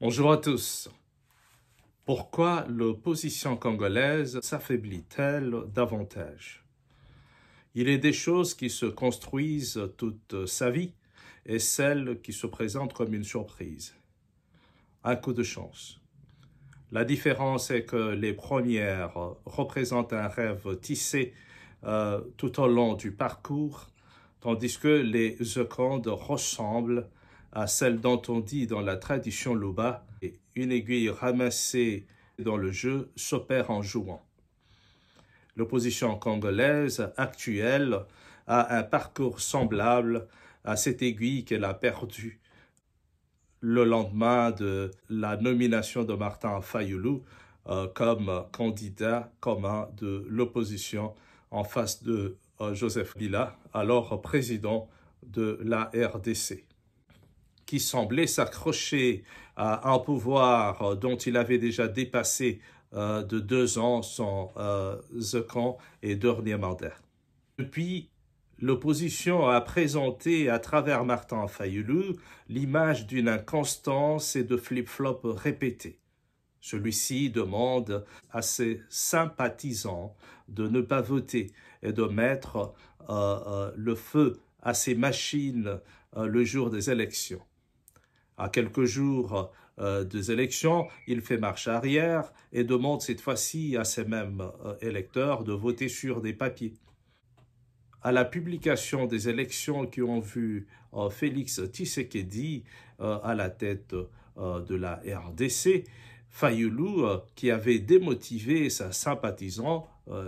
Bonjour à tous. Pourquoi l'opposition congolaise s'affaiblit-elle davantage? Il est des choses qui se construisent toute sa vie et celles qui se présentent comme une surprise. Un coup de chance. La différence est que les premières représentent un rêve tissé tout au long du parcours, tandis que les secondes ressemblent à celle dont on dit dans la tradition Luba, une aiguille ramassée dans le jeu s'opère en jouant. L'opposition congolaise actuelle a un parcours semblable à cette aiguille qu'elle a perdue le lendemain de la nomination de Martin Fayulu comme candidat commun de l'opposition en face de Joseph Kabila, alors président de la RDC, qui semblait s'accrocher à un pouvoir dont il avait déjà dépassé de 2 ans son second et dernier mandat. Depuis, l'opposition a présenté à travers Martin Fayulu l'image d'une inconstance et de flip-flop répétés. Celui-ci demande à ses sympathisants de ne pas voter et de mettre le feu à ses machines le jour des élections. À quelques jours des élections, il fait marche arrière et demande cette fois-ci à ces mêmes électeurs de voter sur des papiers. À la publication des élections qui ont vu Félix Tshisekedi à la tête de la RDC, Fayulu, qui avait démotivé ses sympathisants,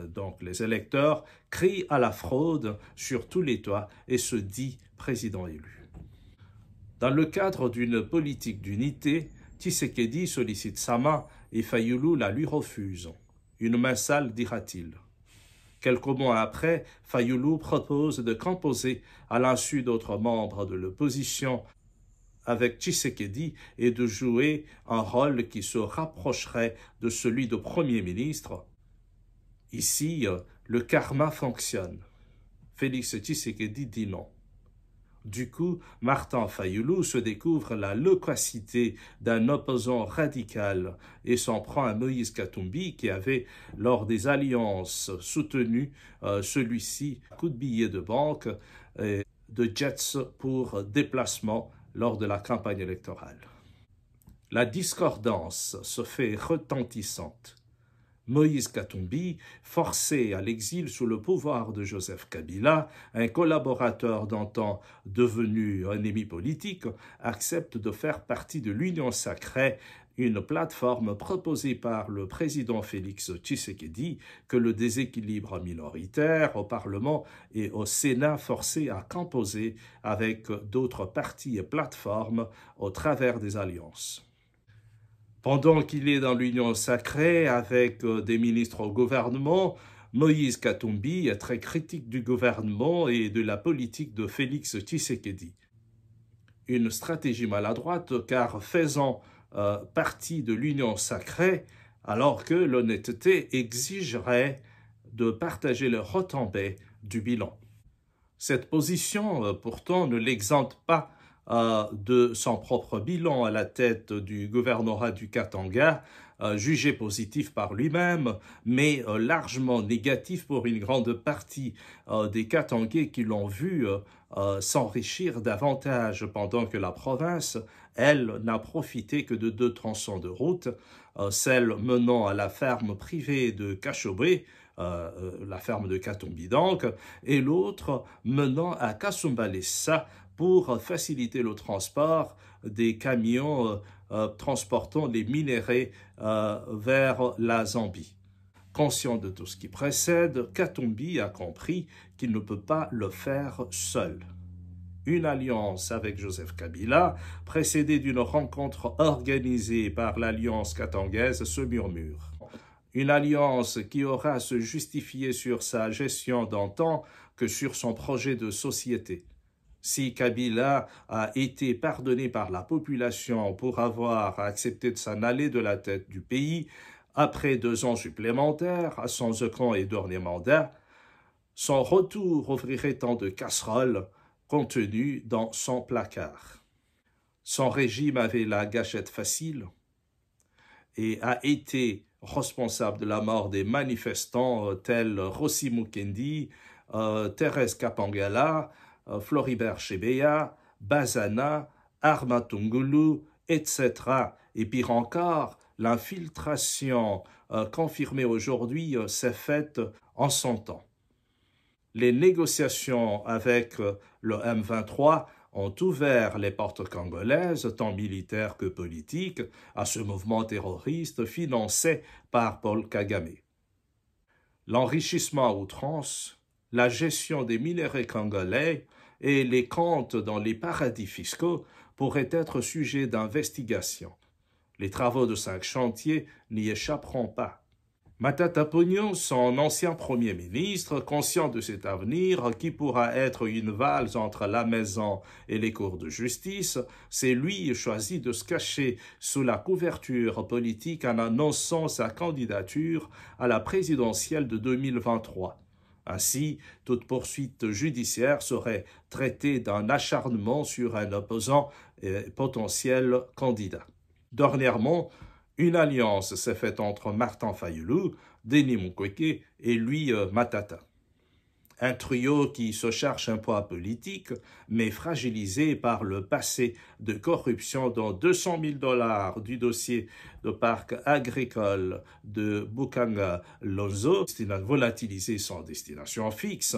donc les électeurs, crie à la fraude sur tous les toits et se dit président élu. Dans le cadre d'une politique d'unité, Tshisekedi sollicite sa main et Fayulu la lui refuse. Une main sale, dira-t-il. Quelques mois après, Fayulu propose de composer à l'insu d'autres membres de l'opposition avec Tshisekedi et de jouer un rôle qui se rapprocherait de celui de Premier ministre. Ici, le karma fonctionne. Félix Tshisekedi dit non. Du coup, Martin Fayulu se découvre la loquacité d'un opposant radical et s'en prend à Moïse Katumbi qui avait, lors des alliances, soutenu celui-ci à coups de billets de banque et de jets pour déplacement lors de la campagne électorale. La discordance se fait retentissante. Moïse Katumbi, forcé à l'exil sous le pouvoir de Joseph Kabila, un collaborateur d'antan devenu un ennemi politique, accepte de faire partie de l'Union sacrée, une plateforme proposée par le président Félix Tshisekedi que le déséquilibre minoritaire au Parlement et au Sénat forcé à composer avec d'autres partis et plateformes au travers des alliances. Pendant qu'il est dans l'Union sacrée avec des ministres au gouvernement, Moïse Katumbi est très critique du gouvernement et de la politique de Félix Tshisekedi. Une stratégie maladroite car faisant partie de l'Union sacrée, alors que l'honnêteté exigerait de partager les retombées du bilan. Cette position, pourtant, ne l'exempte pas de son propre bilan à la tête du gouvernorat du Katanga, jugé positif par lui-même, mais largement négatif pour une grande partie des Katangais qui l'ont vu s'enrichir davantage pendant que la province, elle, n'a profité que de 2 tronçons de route, celle menant à la ferme privée de Kachobé, la ferme de Katumbi donc, et l'autre menant à Kasumbalesa pour faciliter le transport des camions transportant les minéraux vers la Zambie. Conscient de tout ce qui précède, Katumbi a compris qu'il ne peut pas le faire seul. Une alliance avec Joseph Kabila, précédée d'une rencontre organisée par l'Alliance katangaise, se murmure. Une alliance qui aura à se justifier sur sa gestion d'antan que sur son projet de société. Si Kabila a été pardonné par la population pour avoir accepté de s'en aller de la tête du pays, après 2 ans supplémentaires à son second et dernier mandat, son retour ouvrirait tant de casseroles contenues dans son placard. Son régime avait la gâchette facile et a été responsable de la mort des manifestants tels Rossi Mukendi, Thérèse Kapangala, Floribert Chebeya, Bazana, Armatungulu, etc. Et pire encore, l'infiltration confirmée aujourd'hui s'est faite en son temps. Les négociations avec le M23 ont ouvert les portes congolaises, tant militaires que politiques, à ce mouvement terroriste financé par Paul Kagame. L'enrichissement à outrance, la gestion des minéraux congolais et les comptes dans les paradis fiscaux pourraient être sujets d'investigation. Les travaux de 5 chantiers n'y échapperont pas. Matata Ponyo, son ancien Premier ministre, conscient de cet avenir qui pourra être une valse entre la maison et les cours de justice, s'est lui choisi de se cacher sous la couverture politique en annonçant sa candidature à la présidentielle de 2023. Ainsi, toute poursuite judiciaire serait traitée d'un acharnement sur un opposant et potentiel candidat. Dernièrement, une alliance s'est faite entre Martin Fayulu, Denis Mukwege et lui Matata. Un trio qui se cherche un poids politique, mais fragilisé par le passé de corruption dont 200 000 $ du dossier de parc agricole de Bukanga Lonzo, destiné à volatiliser son destination fixe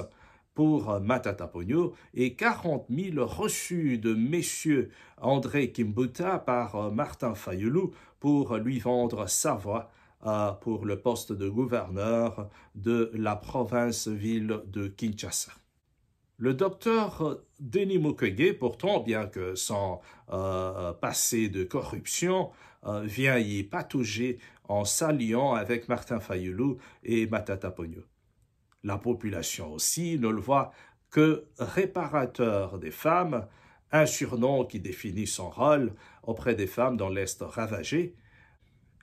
pour Matata Ponyo, et 40 000 reçus de messieurs André Kimbuta par Martin Fayulu pour lui vendre sa voix pour le poste de gouverneur de la province-ville de Kinshasa. Le docteur Denis Mukwege, pourtant, bien que sans passé de corruption, vient y patauger en s'alliant avec Martin Fayulu et Matata Ponyo. La population aussi ne le voit que réparateur des femmes, un surnom qui définit son rôle auprès des femmes dans l'Est ravagé.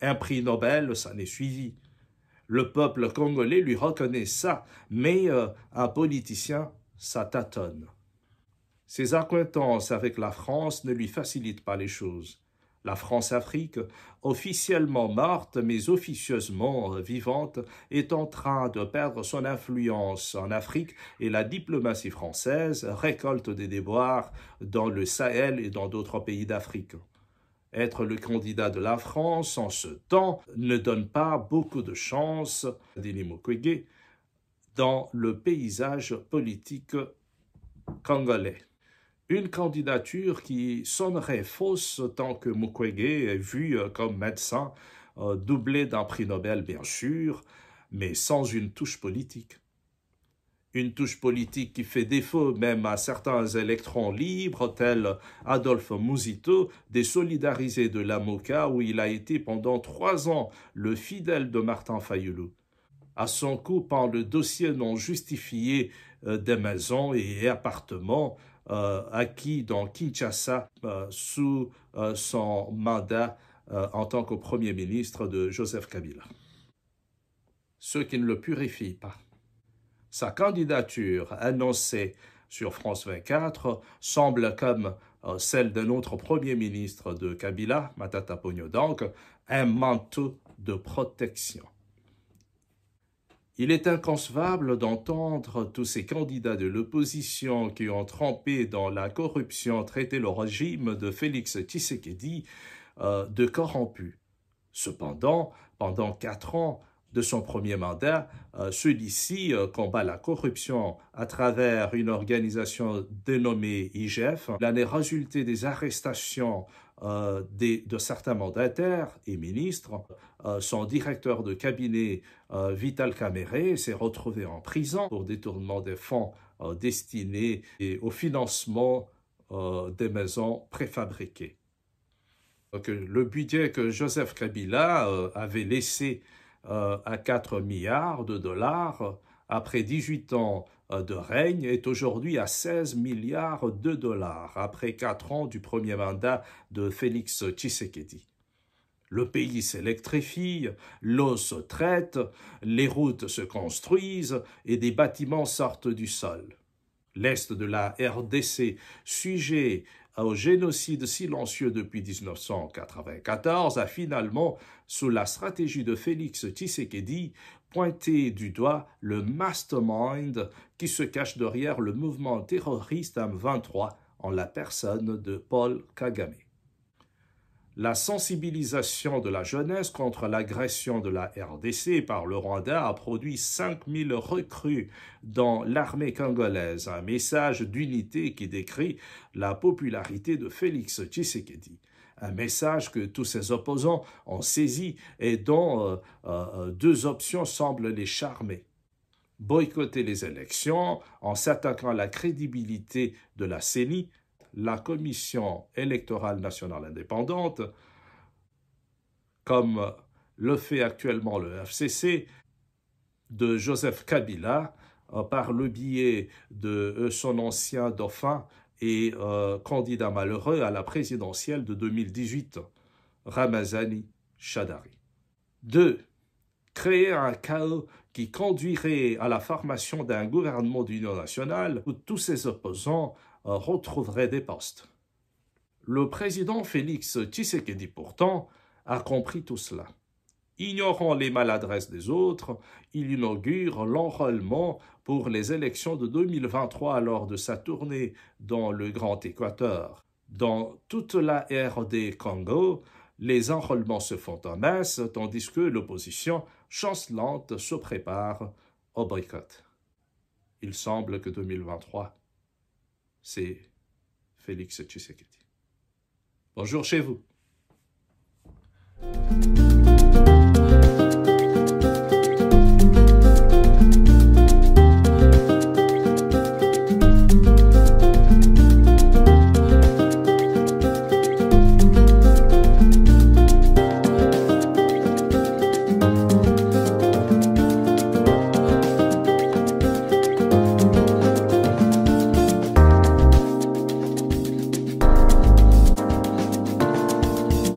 Un prix Nobel s'en est suivi. Le peuple congolais lui reconnaît ça, mais un politicien, ça tâtonne. Ses accointances avec la France ne lui facilitent pas les choses. La France-Afrique, officiellement morte mais officieusement vivante, est en train de perdre son influence en Afrique et la diplomatie française récolte des déboires dans le Sahel et dans d'autres pays d'Afrique. Être le candidat de la France en ce temps ne donne pas beaucoup de chance à Denis Mukwege dans le paysage politique congolais. Une candidature qui sonnerait fausse tant que Mukwege est vu comme médecin, doublé d'un prix Nobel bien sûr, mais sans une touche politique. Une touche politique qui fait défaut même à certains électrons libres tels Adolphe Muzito, désoldarisé de la Moka où il a été pendant 3 ans le fidèle de Martin Fayulu. À son coup, par le dossier non justifié des maisons et appartements acquis dans Kinshasa sous son mandat en tant que Premier ministre de Joseph Kabila. Ce qui ne le purifie pas. Sa candidature annoncée sur France 24 semble comme celle d'un autre Premier ministre de Kabila, Matata Ponyo donc, un manteau de protection. Il est inconcevable d'entendre tous ces candidats de l'opposition qui ont trempé dans la corruption traiter le régime de Félix Tshisekedi de corrompu. Cependant, pendant 4 ans de son premier mandat, celui-ci combat la corruption à travers une organisation dénommée IGF. Il en est résulté des arrestations de certains mandataires et ministres. Son directeur de cabinet, Vital Kamerhe, s'est retrouvé en prison pour détournement des fonds destinés au financement des maisons préfabriquées. Donc, le budget que Joseph Kabila avait laissé à 4 milliards de dollars après 18 ans de règne est aujourd'hui à 16 milliards de dollars après 4 ans du premier mandat de Félix Tshisekedi. Le pays s'électrifie, l'eau se traite, les routes se construisent et des bâtiments sortent du sol. L'Est de la RDC, sujet au génocide silencieux depuis 1994 a finalement, sous la stratégie de Félix Tshisekedi, pointé du doigt le mastermind qui se cache derrière le mouvement terroriste M23 en la personne de Paul Kagame. La sensibilisation de la jeunesse contre l'agression de la RDC par le Rwanda a produit 5000 recrues dans l'armée congolaise, un message d'unité qui décrit la popularité de Félix Tshisekedi. Un message que tous ses opposants ont saisi et dont deux options semblent les charmer. Boycotter les élections en s'attaquant à la crédibilité de la CENI, la Commission électorale nationale indépendante, comme le fait actuellement le FCC, de Joseph Kabila, par le biais de son ancien dauphin et candidat malheureux à la présidentielle de 2018, Ramazani Shadari. 2. Créer un chaos qui conduirait à la formation d'un gouvernement d'union nationale où tous ses opposants retrouveraient des postes. Le président Félix Tshisekedi, pourtant, a compris tout cela. Ignorant les maladresses des autres, il inaugure l'enrôlement pour les élections de 2023 lors de sa tournée dans le Grand Équateur. Dans toute la RD Congo, les enrôlements se font en masse, tandis que l'opposition chancelante se prépare au boycott. Il semble que 2023, c'est Félix Tshisekedi. Bonjour chez vous.